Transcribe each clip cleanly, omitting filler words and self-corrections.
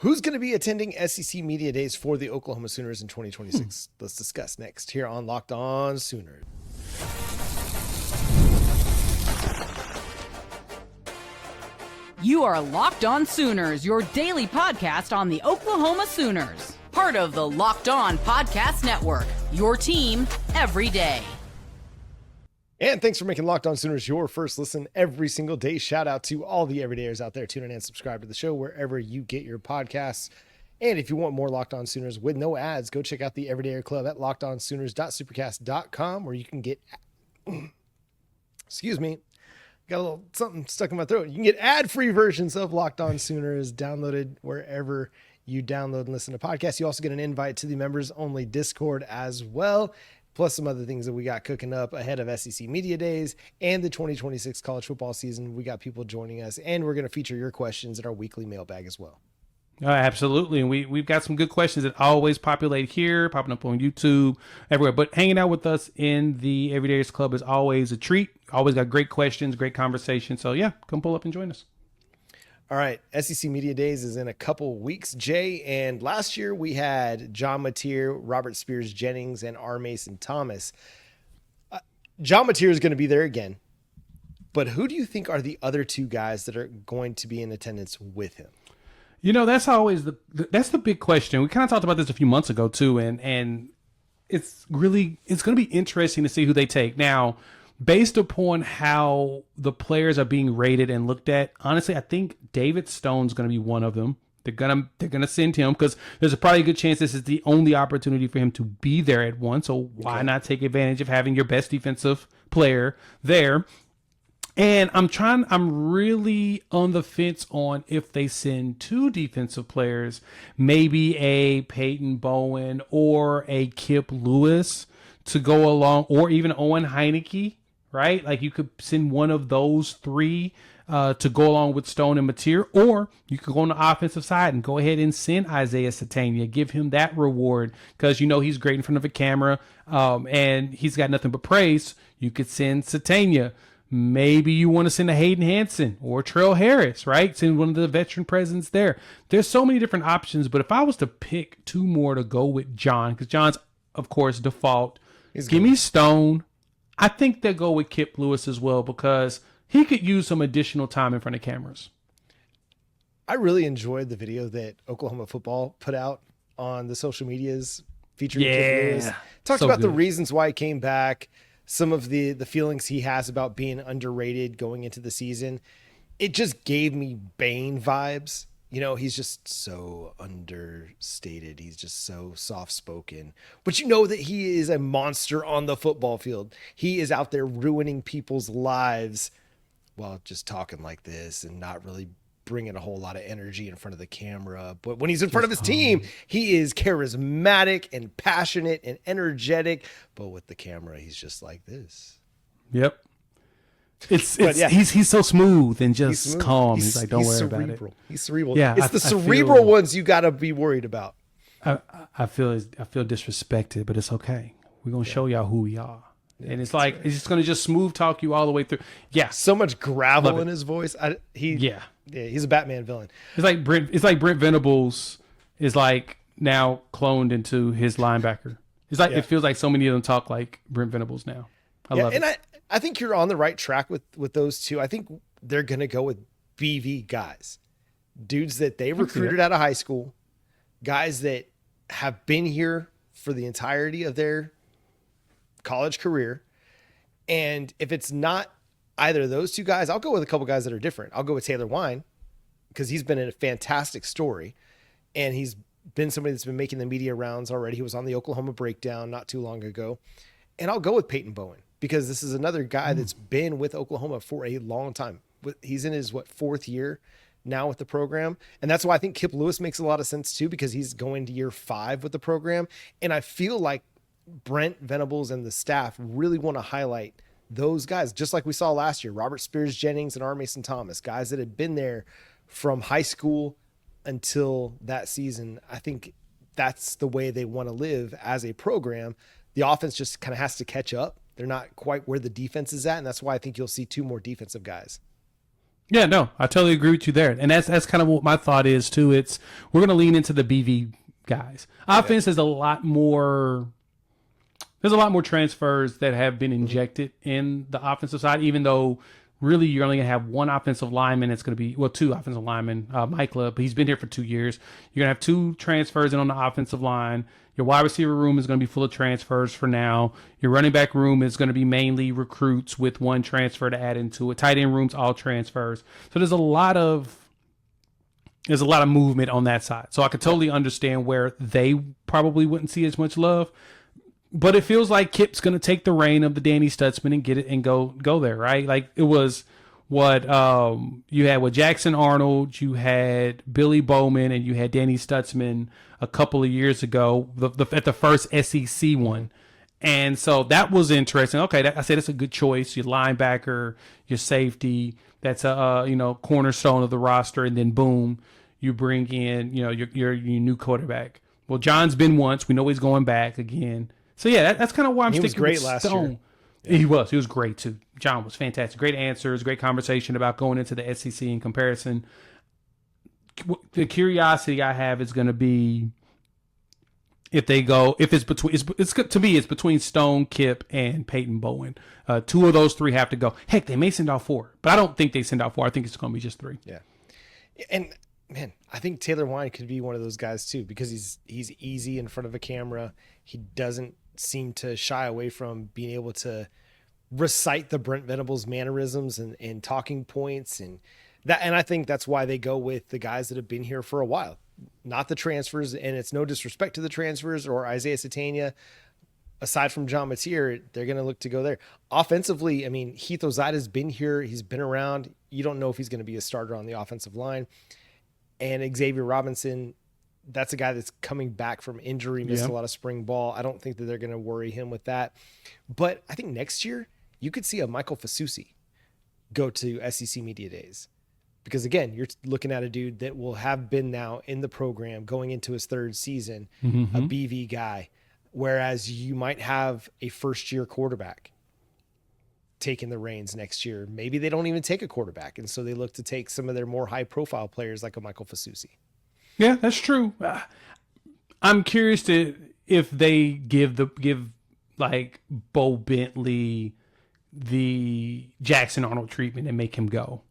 Who's going to be attending SEC Media Days for the Oklahoma Sooners in 2026? Let's discuss next here on Locked On Sooners. You are Locked On Sooners, your daily podcast on the Oklahoma Sooners. Part of the Locked On Podcast Network, your team every day. And thanks for making Locked On Sooners your first listen every single day. Shout out to all the everydayers out there tuning in and subscribe to the show wherever you get your podcasts. And if you want more Locked On Sooners with no ads, go check out the Everydayer Club at lockedonsooners.supercast.com, where you can get, excuse me, got a little something stuck in my throat. You can get ad-free versions of Locked On Sooners downloaded wherever you download and listen to podcasts. You also get an invite to the members-only Discord as well, plus some other things that we got cooking up ahead of SEC Media Days and the 2026 college football season. We got people joining us, and we're going to feature your questions in our weekly mailbag as well. Absolutely. And we've got some good questions that always populate here, popping up on YouTube, everywhere. But hanging out with us in the Everydayers Club is always a treat. Always got great questions, great conversation. So, yeah, come pull up and join us. All right. SEC Media Days is in a couple weeks, Jay. And last year we had John Mateer, Robert Spears Jennings, and R. Mason Thomas. John Mateer is going to be there again. But who do you think are the other two guys that are going to be in attendance with him? You know, that's always that's the big question. We kind of talked about this a few months ago too, and it's going to be interesting to see who they take. Now, based upon how the players are being rated and looked at, honestly, I think David Stone's going to be one of them. They're gonna send him because there's probably a good chance this is the only opportunity for him to be there at once. So why not take advantage of having your best defensive player there? And I'm really on the fence on if they send two defensive players, maybe a Peyton Bowen or a Kip Lewis to go along, or even Owen Heineke, right? Like you could send one of those three to go along with Stone and Mateer, or you could go on the offensive side and go ahead and send Isaiah Satania, give him that reward because you know he's great in front of a camera and he's got nothing but praise. You could send Satania. Maybe you want to send a Hayden Hansen or Trell Harris, right? Send one of the veteran presence there. There's so many different options, but if I was to pick two more to go with John, because John's, of course, default, give me Stone. I think they'll go with Kip Lewis as well because he could use some additional time in front of cameras. I really enjoyed the video that Oklahoma football put out on the social medias featuring Kip Lewis. Talked about the reasons why he came back, some of the feelings he has about being underrated going into the season. It just gave me Bane vibes. You know, he's just so understated. He's just so soft-spoken. But you know that he is a monster on the football field. He is out there ruining people's lives while just talking like this and not really bringing a whole lot of energy in front of the camera. But when he's in front of his team, he is charismatic and passionate and energetic. But with the camera, he's just like this. Yep. He's so smooth and just calm. He's like, don't worry cerebral. about it. He's cerebral. Yeah, it's the cerebral ones you got to be worried about. I feel disrespected, but it's okay. We're going to show y'all who we are. And it's like, he's just going to just smooth talk you all the way through. Yeah. So much gravel in his voice. He's a Batman villain. It's like Brent Venables is like now cloned into his linebacker. It's like, it feels like so many of them talk like Brent Venables now. I love it. And I think you're on the right track with those two. I think they're going to go with BV guys, dudes that they recruited out of high school, guys that have been here for the entirety of their college career. And if it's not either of those two guys, I'll go with a couple guys that are different. I'll go with Taylor Wine because he's been in a fantastic story and he's been somebody that's been making the media rounds already. He was on the Oklahoma Breakdown not too long ago. And I'll go with Peyton Bowen because this is another guy that's been with Oklahoma for a long time. He's in his fourth year now with the program. And that's why I think Kip Lewis makes a lot of sense too, because he's going to year 5 with the program. And I feel like Brent Venables and the staff really want to highlight those guys, just like we saw last year, Robert Spears Jennings and R. Mason Thomas, guys that had been there from high school until that season. I think that's the way they want to live as a program. The offense just kind of has to catch up. They're not quite where the defense is at. And that's why I think you'll see 2 more defensive guys. Yeah, no, I totally agree with you there, and that's kind of what my thought is too. We're going to lean into the BV guys. Offense is a lot more. There's a lot more transfers that have been injected in the offensive side, even though really you're only going to have one offensive lineman. It's going to be, well, two offensive linemen. Michael, but he's been here for 2 years. You're going to have two transfers in on the offensive line. Your wide receiver room is going to be full of transfers for now. Your running back room is going to be mainly recruits with one transfer to add into it. Tight end room's all transfers. So there's a lot of movement on that side. So I could totally understand where they probably wouldn't see as much love. But it feels like Kip's going to take the reign of the Danny Stutzman and get it and go there, right? Like it was what you had with Jackson Arnold, you had Billy Bowman, and you had Danny Stutzman a couple of years ago at the first SEC one. And so that was interesting. Okay, I said it's a good choice. Your linebacker, your safety, that's a cornerstone of the roster, and then boom, you bring in your new quarterback. Well, John's been once. We know he's going back again. So yeah, that's kind of why I'm sticking with Stone. He was great last year. Yeah. He was great too. John was fantastic. Great answers, great conversation about going into the SEC in comparison. The curiosity I have is going to be if it's between Stone, Kip, and Peyton Bowen. Two of those three have to go. Heck, they may send out four, but I don't think they send out four. I think it's going to be just three. Yeah, and man, I think Taylor Wine could be one of those guys too because he's easy in front of a camera. He doesn't seem to shy away from being able to recite the Brent Venables mannerisms and talking points and I think that's why they go with the guys that have been here for a while, not the transfers. And it's no disrespect to the transfers or Isaiah Satania. Aside from John Mateer, they're going to look to go there. Offensively, I mean, Heath Ozada's been here. He's been around. You don't know if he's going to be a starter on the offensive line. And Xavier Robinson, that's a guy that's coming back from injury, missed a lot of spring ball. I don't think that they're going to worry him with that. But I think next year you could see a Michael Fasusi go to SEC Media Days. Because again, you're looking at a dude that will have been now in the program going into his third season, a BV guy. Whereas you might have a first-year quarterback taking the reins next year. Maybe they don't even take a quarterback, and so they look to take some of their more high-profile players like a Michael Fasusi. Yeah, that's true. I'm curious if they give like Bo Bentley the Jackson Arnold treatment and make him go.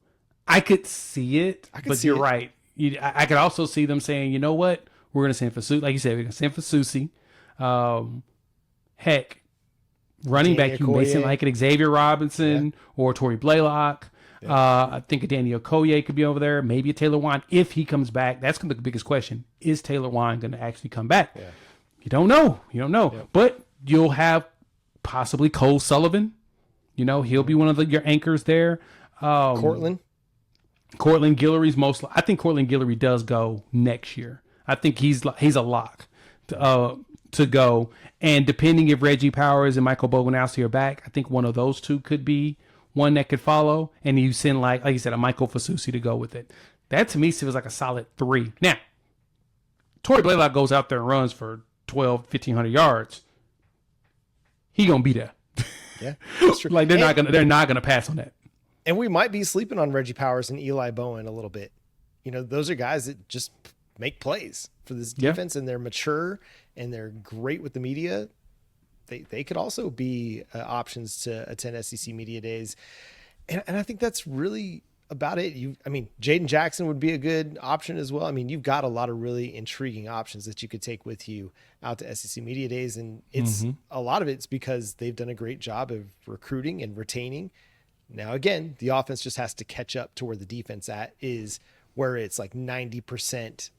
I could see it, but you're right. I could also see them saying, you know what, we're going to send Fasusi. Like you said, we're going to send Fasusi. Heck, running back, you may send like an Xavier Robinson or Torrey Blaylock. I think a Danny Okoye could be over there. Maybe a Taylor Wine if he comes back. That's the biggest question. Is Taylor Wine going to actually come back? Yeah. You don't know. Yep. But you'll have possibly Cole Sullivan. He'll be one of your anchors there. Cortland Guillory's I think Cortland Guillory does go next year. I think he's a lock to go. And depending if Reggie Powers and Michael Boganowski are back, I think one of those two could be one that could follow. And you send like you said, a Michael Fasusi to go with it. That to me feels like a solid 3. Now, Torrey Blaylock goes out there and runs for 1,500 yards. He gonna be there. Yeah, that's true. Like they're not gonna pass on that. And we might be sleeping on Reggie Powers and Eli Bowen a little bit. Those are guys that just make plays for this defense, and they're mature and they're great with the media. They could also be options to attend SEC Media Days. And I think that's really about it. Jaden Jackson would be a good option as well. You've got a lot of really intriguing options that you could take with you out to SEC Media Days. And it's a lot of it's because they've done a great job of recruiting and retaining. Now, again, the offense just has to catch up to where the defense is, where it's like 90%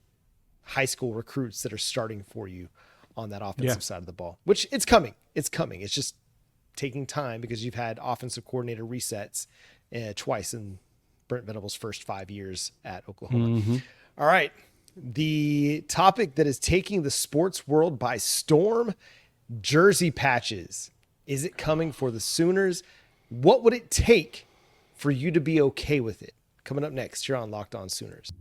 high school recruits that are starting for you on that offensive side of the ball, which it's coming. It's just taking time because you've had offensive coordinator resets twice in Brent Venables' first 5 years at Oklahoma. All right. The topic that is taking the sports world by storm, jersey patches. Is it coming for the Sooners? What would it take for you to be okay with it? Coming up next, you're on Locked On Sooners.